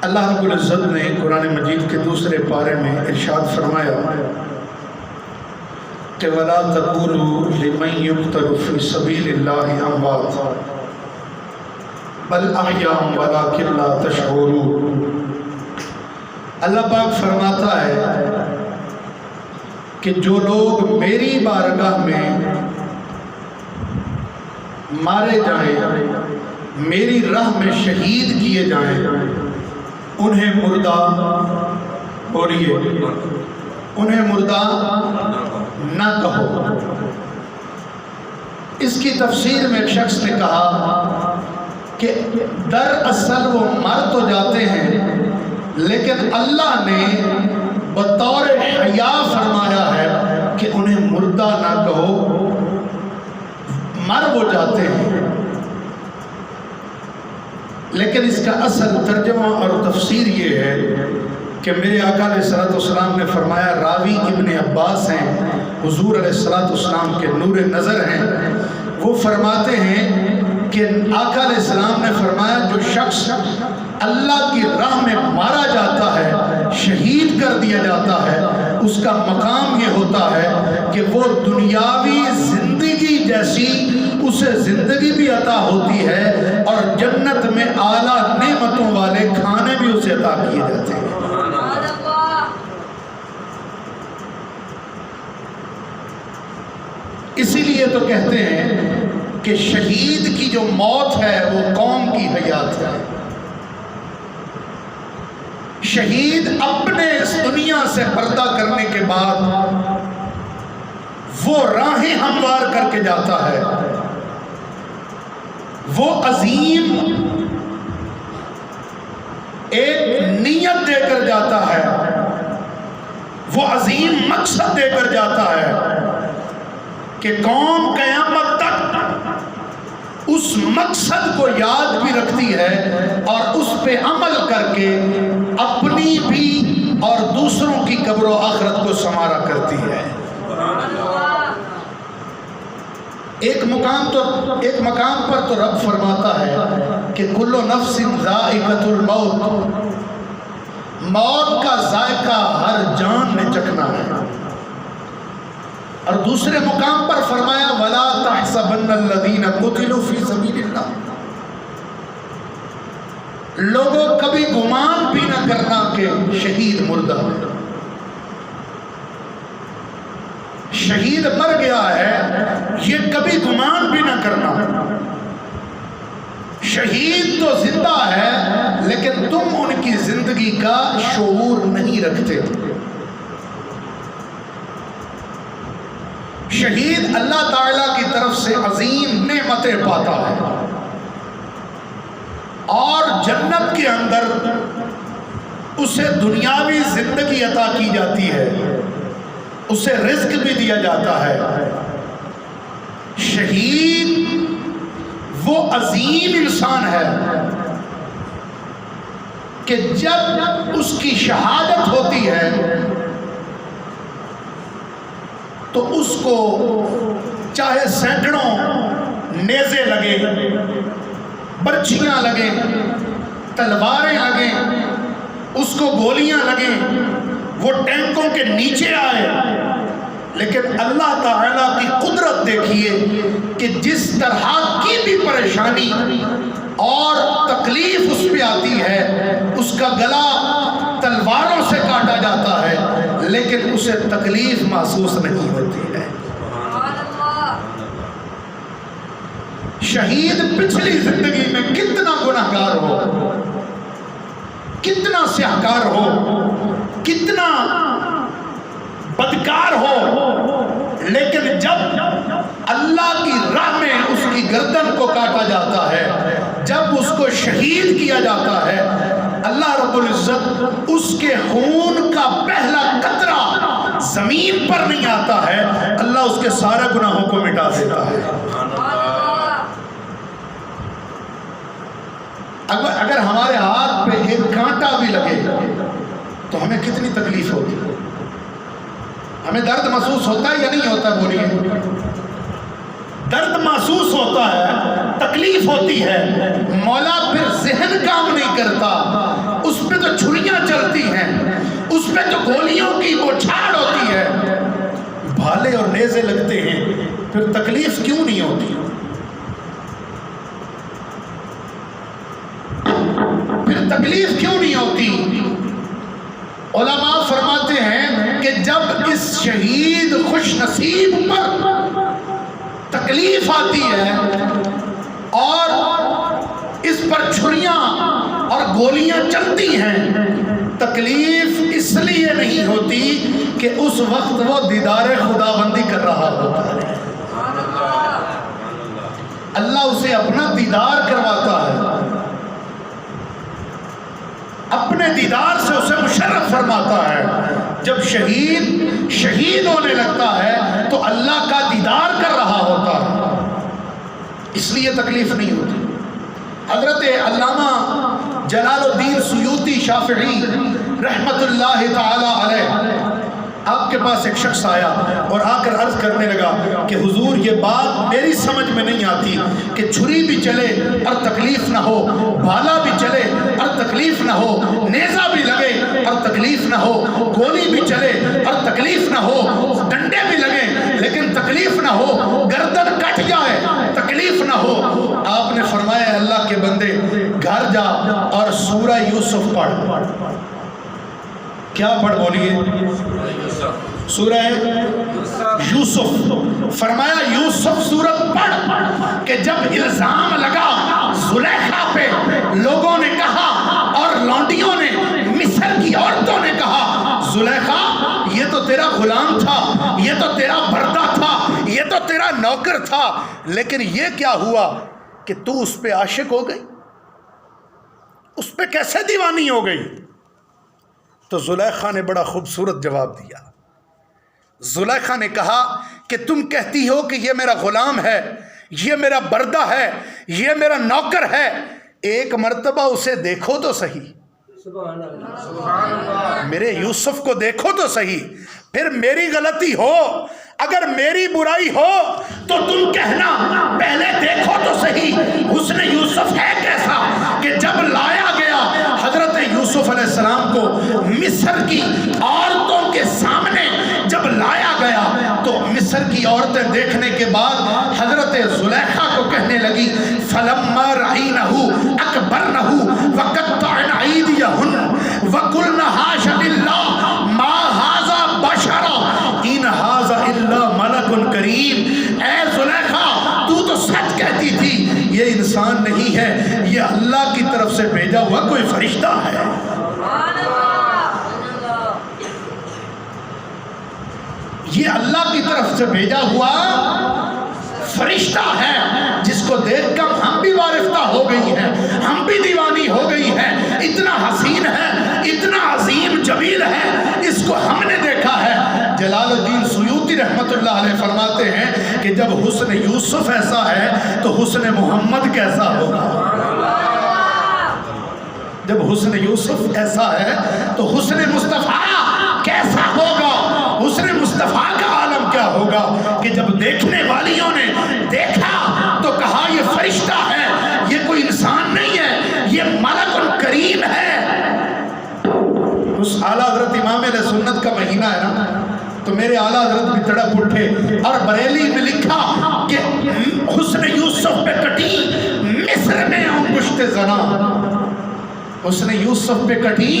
اللہ رب العزت نے قرآن مجید کے دوسرے پارے میں ارشاد فرمایا کہ وَلَا تَقُولُوا لِمَنْ يُقْتَلُ فِي سَبِيلِ اللَّهِ أَمْوَاتٌ بَلْ أَحْيَاءٌ وَلَٰكِن لَّا تَشْعُرُونَ۔ اللہ پاک فرماتا ہے کہ جو لوگ میری بارگاہ میں مارے جائیں، میری راہ میں شہید کیے جائیں، انہیں مردہ بولیے، انہیں مردہ نہ کہو۔ اس کی تفسیر میں ایک شخص نے کہا کہ دراصل وہ مر تو جاتے ہیں لیکن اللہ نے بطور حیا فرمایا ہے کہ انہیں مردہ نہ کہو، مر وہ جاتے ہیں۔ لیکن اس کا اصل ترجمہ اور تفسیر یہ ہے کہ میرے آقا علیہ الصلوۃ والسلام نے فرمایا، راوی ابن عباس ہیں، حضور علیہ الصلوۃ والسلام کے نور نظر ہیں، وہ فرماتے ہیں کہ آقا علیہ السلام نے فرمایا جو شخص اللہ کی راہ میں مارا جاتا ہے، شہید کر دیا جاتا ہے، اس کا مقام یہ ہوتا ہے کہ وہ دنیاوی زندگی جیسی اسے زندگی بھی عطا ہوتی ہے اور جنت میں اعلیٰ نعمتوں والے کھانے بھی اسے عطا کیے جاتے ہیں۔ اسی لیے تو کہتے ہیں کہ شہید کی جو موت ہے وہ قوم کی حیات ہے۔ شہید اپنے اس دنیا سے پردہ کرنے کے بعد وہ راہیں ہموار کر کے جاتا ہے، وہ عظیم ایک نیت دے کر جاتا ہے، وہ عظیم مقصد دے کر جاتا ہے کہ قوم قیامت تک اس مقصد کو یاد بھی رکھتی ہے اور اس پہ عمل کر کے اپنی بھی اور دوسروں کی قبر و آخرت کو سنوارا کرتی ہے۔ ایک مقام پر تو رب فرماتا ہے کہ کل نفس ذائقۃ الموت، موت کا ذائقہ ہر جان نے چکھنا ہے۔ اور دوسرے مقام پر فرمایا وَلَا تَحْسَبَنَّ الَّذِينَ قُتِلُوا فِي سَبِيلِ اللَّهِ، لوگوں کبھی گمان بھی نہ کرنا کہ شہید مردہ ہے، شہید مر گیا ہے، یہ کبھی گمان بھی نہ کرنا۔ شہید تو زندہ ہے لیکن تم ان کی زندگی کا شعور نہیں رکھتے۔ شہید اللہ تعالیٰ کی طرف سے عظیم نعمتیں پاتا ہے اور جنت کے اندر اسے دنیاوی زندگی عطا کی جاتی ہے، اسے رزق بھی دیا جاتا ہے۔ شہید وہ عظیم انسان ہے کہ جب اس کی شہادت ہوتی ہے تو اس کو چاہے سینکڑوں نیزے لگے، برچھیاں لگیں، تلواریں لگیں، اس کو گولیاں لگیں، وہ ٹینکوں کے نیچے آئے، لیکن اللہ تعالیٰ کی قدرت دیکھیے کہ جس طرح کی بھی پریشانی اور تکلیف اس پہ آتی ہے، اس کا گلا تلواروں سے کاٹا جاتا ہے لیکن اسے تکلیف محسوس نہیں ہوتی ہے۔ شہید پچھلی زندگی میں کتنا گناہگار ہو، کتنا سیاہکار ہو، کتنا بدکار ہو، لیکن جب اللہ کی راہ میں اس کی گردن کو کاٹا جاتا ہے، جب اس کو شہید کیا جاتا ہے، اللہ رب العزت اس کے خون کا پہلا قطرہ زمین پر نہیں آتا ہے، اللہ اس کے سارے گناہوں کو مٹا دیتا ہے۔ اگر ہمارے ہاتھ پہ ایک کانٹا بھی لگے تو ہمیں کتنی تکلیف ہوتی ہے، ہمیں درد محسوس ہوتا ہے یا نہیں ہوتا؟ بولیے، درد محسوس ہوتا ہے، تکلیف ہوتی ہے، مولا پھر ذہن کام نہیں کرتا، اس پہ بھالے اور نیزے لگتے ہیں پھر تکلیف کیوں نہیں ہوتی؟ پھر تکلیف کیوں نہیں ہوتی؟ علماء فرماتے ہیں کہ جب اس شہید خوش نصیب پر تکلیف آتی ہے اور اس پر چھریاں اور گولیاں چلتی ہیں، تکلیف اس لیے نہیں ہوتی کہ اس وقت وہ دیدار خدا بندی کر رہا ہوتا ہے، اللہ اسے اپنا دیدار کرواتا ہے، اپنے دیدار سے اسے مشرف فرماتا ہے۔ جب شہید ہونے لگتا ہے تو اللہ کا دیدار کر رہا ہوتا ہے، اس لیے تکلیف نہیں ہوتی۔ حضرت علامہ جلال الدین سیوطی شافعی رحمت اللہ تعالی علیہ، آپ کے پاس ایک شخص آیا اور آ کر عرض کرنے لگا کہ حضور یہ بات میری سمجھ میں نہیں آتی کہ چھری بھی چلے اور تکلیف نہ ہو، بھالا بھی چلے اور تکلیف نہ ہو، نیزہ بھی لگے اور تکلیف نہ ہو، گولی بھی چلے اور تکلیف نہ ہو، ڈنڈے بھی لگے لیکن تکلیف نہ ہو، گردن کٹ جائے تکلیف نہ ہو۔ آپ نے فرمایا اللہ کے بندے گھر جا اور سورہ یوسف پڑھ۔ کیا پڑھ بولیے؟ سورہ یوسف۔ فرمایا یوسف سورت پڑھ کہ جب الزام لگا زلیخا پہ، لوگوں نے کہا اور لونڈیوں نے، مصر کی عورتوں نے کہا زلیخا یہ تو تیرا غلام تھا، یہ تو تیرا بردہ تھا، یہ تو تیرا نوکر تھا، لیکن یہ کیا ہوا کہ تو اس پہ عاشق ہو گئی، اس پہ کیسے دیوانی ہو گئی؟ تو زلیخا نے بڑا خوبصورت جواب دیا۔ زلیخا نے کہا کہ تم کہتی ہو کہ یہ میرا غلام ہے، یہ میرا بردہ ہے، یہ میرا نوکر ہے، ایک مرتبہ اسے دیکھو تو صحیح، میرے یوسف کو دیکھو تو صحیح، پھر میری غلطی ہو، اگر میری برائی ہو تو تم کہنا پہلے دیکھو تو صحیح حسن یوسف ہے کیسا، کہ جب لایا گیا حضرت یوسف علیہ السلام کو مصر کی عورتوں کے سامنے جب لایا گیا تو مصر کی عورتیں دیکھنے کے بعد حضرت زلیخا کو کہنے لگی فَلَمَّا رَأَيْنَهُ أَكْبَرْنَهُ وَقَطَّعْنَ أَيْدِيَهُنَّ وَقُلْنَ حَاشَ لِلَّهِ مَا هَٰذَا بَشَرٌ إِنْ هَٰذَا إِلَّا مَلَكٌ كَرِيمٌ۔ اے زلیخا تو سچ کہتی تھی یہ انسان نہیں ہے، یہ اللہ کی طرف سے بھیجا ہوا کوئی فرشتہ ہے۔ یہ اللہ کی طرف سے بھیجا ہوا فرشتہ ہے جس کو دیکھ کر ہم بھی وارفتہ ہو گئی ہیں، ہم بھی دیوانی ہو گئی ہیں، اتنا حسین ہے، اتنا عظیم جمیل ہے، اس کو ہم نے دیکھا ہے۔ جلال الدین سیوطی رحمت اللہ علیہ فرماتے ہیں کہ جب حسن یوسف ایسا ہے تو حسن محمد کیسا ہوگا؟ جب حسن یوسف ایسا ہے تو حسن مصطفیٰ کیسا ہوگا؟ حسن مصطفیٰ کا عالم کیا ہوگا کہ جب دیکھنے والیوں نے دیکھا تو کہا یہ فرشتہ ہے، یہ کوئی انسان نہیں ہے، یہ ملک الکریم ہے۔ اس اعلیٰ حضرت امام علیہ سنت کا مہینہ ہے نا، تو میرے اعلیٰ حضرت بھی تڑپ اٹھے اور بریلی میں لکھا کہ حسن یوسف پہ کٹی مصر میں انگشت زنا، حسن یوسف پہ کٹی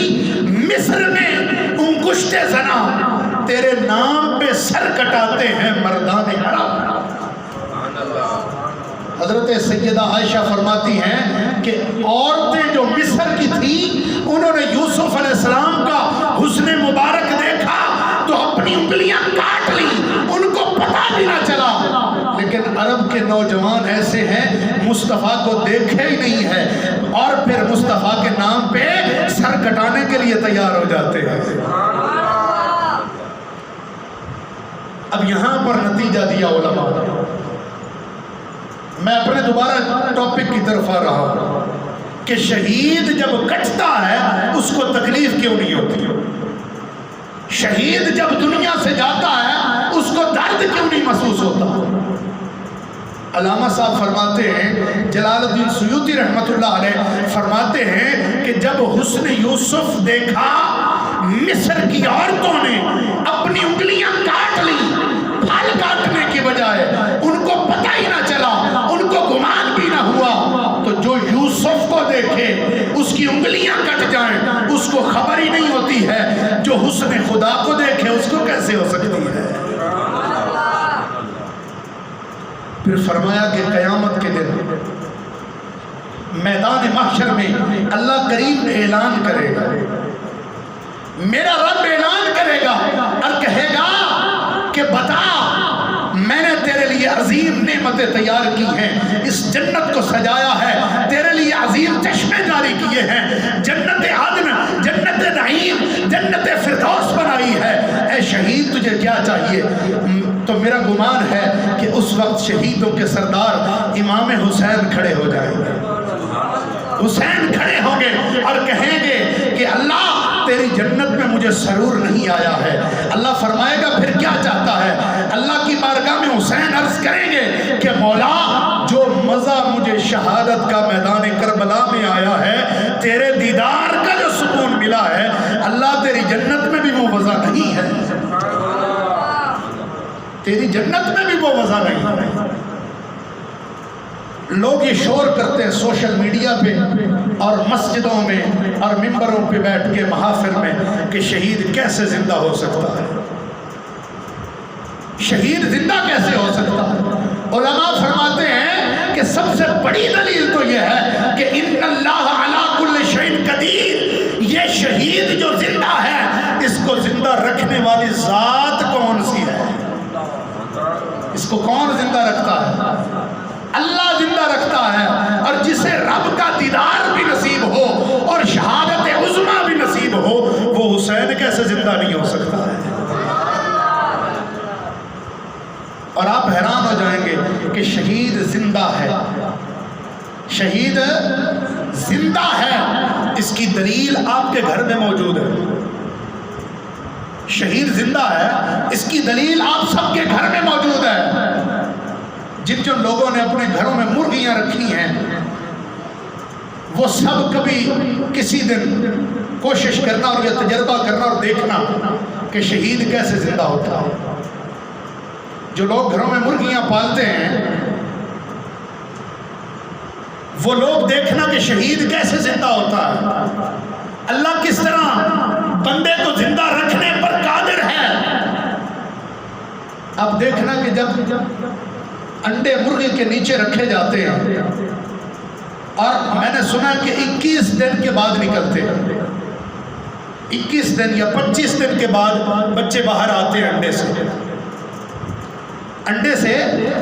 مصر میں انگشت زنا، تیرے نام پہ سر کٹاتے ہیں مردان عرب۔ حضرت سیدہ عائشہ فرماتی ہیں کہ عورتیں جو مصر کی تھیں انہوں نے یوسف علیہ السلام کا حسن مبارک دیکھا تو اپنی انگلیاں کاٹ لی، ان کو پتہ بھی نہ چلا۔ لیکن عرب کے نوجوان ایسے ہیں مصطفیٰ کو دیکھے ہی نہیں ہے اور پھر مصطفیٰ کے نام پہ سر کٹانے کے لیے تیار ہو جاتے ہیں۔ اب یہاں پر نتیجہ دیا علماء نے، میں اپنے دوبارہ ٹاپک کی طرف آ رہا ہوں کہ شہید جب کٹتا ہے اس کو تکلیف کیوں نہیں ہوتی؟ شہید جب دنیا سے جاتا ہے اس کو درد کیوں نہیں محسوس ہوتا؟ علامہ صاحب فرماتے ہیں، جلال الدین سیوطی رحمت اللہ علیہ فرماتے ہیں کہ جب حسن یوسف دیکھا مصر کی عورتوں نے اپنی انگلیاں کاٹ لی، پھل کاٹنے کی بجائے ان کو پتہ ہی نہ چلا، ان کو گمان بھی نہ ہوا، تو جو یوسف کو دیکھے اس کی انگلیاں کٹ جائیں اس کو خبر ہی نہیں ہوتی ہے، جو حسن خدا کو دیکھے اس کو کیسے ہو سکتی ہے؟ پھر فرمایا کہ قیامت کے دن میدان محشر میں اللہ کریم اعلان کرے گا، میرا رب اعلان کرے گا اور کہے گا کہ بتا میں نے تیرے لیے عظیم نعمتیں تیار کی ہیں، اس جنت کو سجایا ہے، تیرے لیے عظیم چشمے جاری کیے ہیں، جنت عدن، جنت نعیم، جنت فردوس بنائی ہے، اے شہید تجھے کیا چاہیے؟ تو میرا گمان ہے کہ اس وقت شہیدوں کے سردار امام حسین کھڑے ہو جائیں گے، حسین کھڑے ہوں گے اور کہیں گے کہ اللہ تیری جنت میں مجھے سرور نہیں آیا ہے۔ اللہ فرمائے گا پھر کیا چاہتا ہے؟ اللہ کی بارگاہ میں حسین عرض کریں گے کہ مولا جو مزہ مجھے شہادت کا میدان کربلا میں آیا ہے، تیرے دیدار کا جو سکون ملا ہے، اللہ تیری جنت میں بھی وہ مزہ نہیں ہے، تیری جنت میں بھی وہ مزہ نہیں ہے۔ لوگ یہ شور کرتے ہیں سوشل میڈیا پہ اور مسجدوں میں اور ممبروں پہ بیٹھ کے محافل میں کہ شہید کیسے زندہ ہو سکتا ہے، شہید زندہ کیسے ہو سکتا ہے؟ علماء فرماتے ہیں کہ سب سے بڑی دلیل تو یہ ہے کہ ان اللہ علی کل شیء قدیر، یہ شہید جو زندہ ہے اس کو زندہ رکھنے والی ذات کون سی ہے؟ اس کو کون زندہ رکھتا ہے؟ اللہ زندہ رکھتا ہے، اور جسے رب کا دیدار بھی نصیب ہو اور شہادت عظمیٰ بھی نصیب ہو، وہ حسین کیسے زندہ نہیں ہو سکتا ہے؟ اور آپ حیران ہو جائیں گے کہ شہید زندہ ہے، شہید زندہ ہے، اس کی دلیل آپ کے گھر میں موجود ہے۔ شہید زندہ ہے، اس کی دلیل آپ سب کے گھر میں موجود ہے۔ جن لوگوں نے اپنے گھروں میں مرغیاں رکھی ہیں وہ سب کبھی کسی دن کوشش کرنا اور یہ تجربہ کرنا اور دیکھنا کہ شہید کیسے زندہ ہوتا ہے۔ جو لوگ گھروں میں مرغیاں پالتے ہیں وہ لوگ دیکھنا کہ شہید کیسے زندہ ہوتا ہے، اللہ کس طرح بندے کو زندہ رکھنے پر قادر ہے۔ اب دیکھنا کہ جب انڈے مرغی کے نیچے رکھے جاتے ہیں اور میں نے سنا کہ 21 دن کے بعد نکلتے ہیں، 21 دن یا 25 دن کے بعد بچے باہر آتے ہیں انڈے سے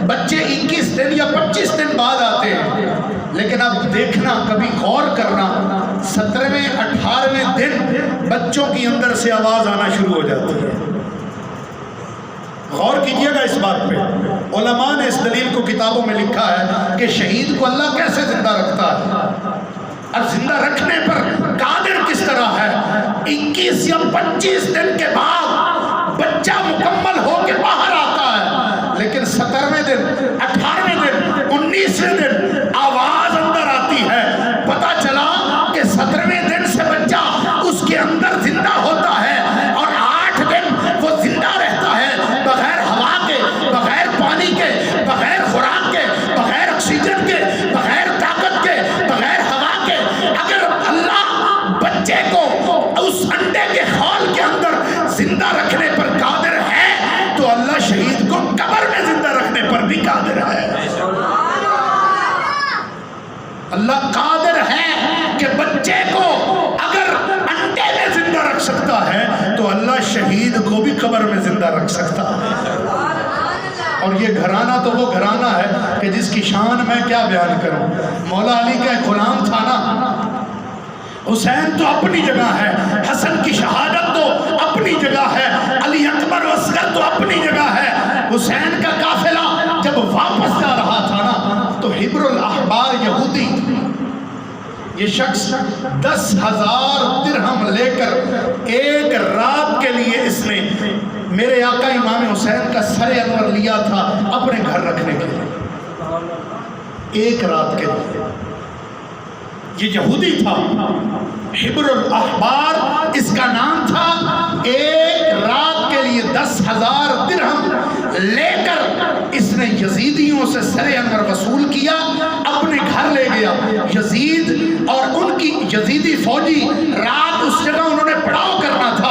بچے 21 دن یا 25 دن بعد آتے ہیں۔ لیکن اب دیکھنا، کبھی غور کرنا، 17ویں 18ویں دن بچوں کی اندر سے آواز آنا شروع ہو جاتی ہے۔ غور کیجئے گا اس بات پہ، علماء نے اس دلیل کو کتابوں میں لکھا ہے کہ شہید کو اللہ کیسے زندہ رکھتا ہے اور زندہ رکھنے پر قادر کس طرح ہے۔ 21 یا 25 دن کے بعد بچہ مکمل ہو کے باہر آتا ہے، لیکن 17ویں دن، 18ویں دن، 19ویں دن آواز اندر آتی ہے، پتہ چلا کہ 17ویں دن سے بچہ اس کے اندر زندہ ہوتا ہے اور 8 دن وہ زندہ رہتا ہے، بغیر ہوا کے، بغیر پانی کے، بغیر خوراک کے، بغیر آکسیجن کے، بغیر طاقت کے، بغیر ہوا کے۔ اگر اللہ بچے کو اس انڈے کے خول کے اندر زندہ رکھنے پر قادر ہے تو اللہ شہید کو قبر میں زندہ رکھنے پر بھی قادر ہے۔ اللہ قادر ہے کہ بچے کو اگر انڈے میں زندہ رکھ سکتا ہے تو اللہ شہید کو بھی قبر میں زندہ رکھ سکتا ہے۔ اور یہ گھرانہ تو وہ گھرانہ ہے کہ جس کی شان میں کیا بیان کروں۔ مولا علی کا ایک غلام تھا نا، حسین تو اپنی جگہ ہے، حسن کی شہادت تو اپنی جگہ ہے، علی اکبر و اصغر تو اپنی جگہ ہے۔ حسین کا قافلہ جب واپس جا رہا تھا نا تو حبر الاحبار یہودی، یہ شخص 10,000 درہم لے کر ایک رات کے لیے اس نے میرے آقا امام حسین کا سر انور لیا تھا اپنے گھر رکھنے کے لیے، ایک رات کے لیے۔ یہ یہودی تھا، حبر الاحبار اس کا نام تھا۔ ایک رات کے لیے 10,000 درہم لے کر اس نے یزیدیوں سے سر انور وصول کیا، اپنے گھر لے گیا۔ یزید اور ان کی یزیدی فوجی رات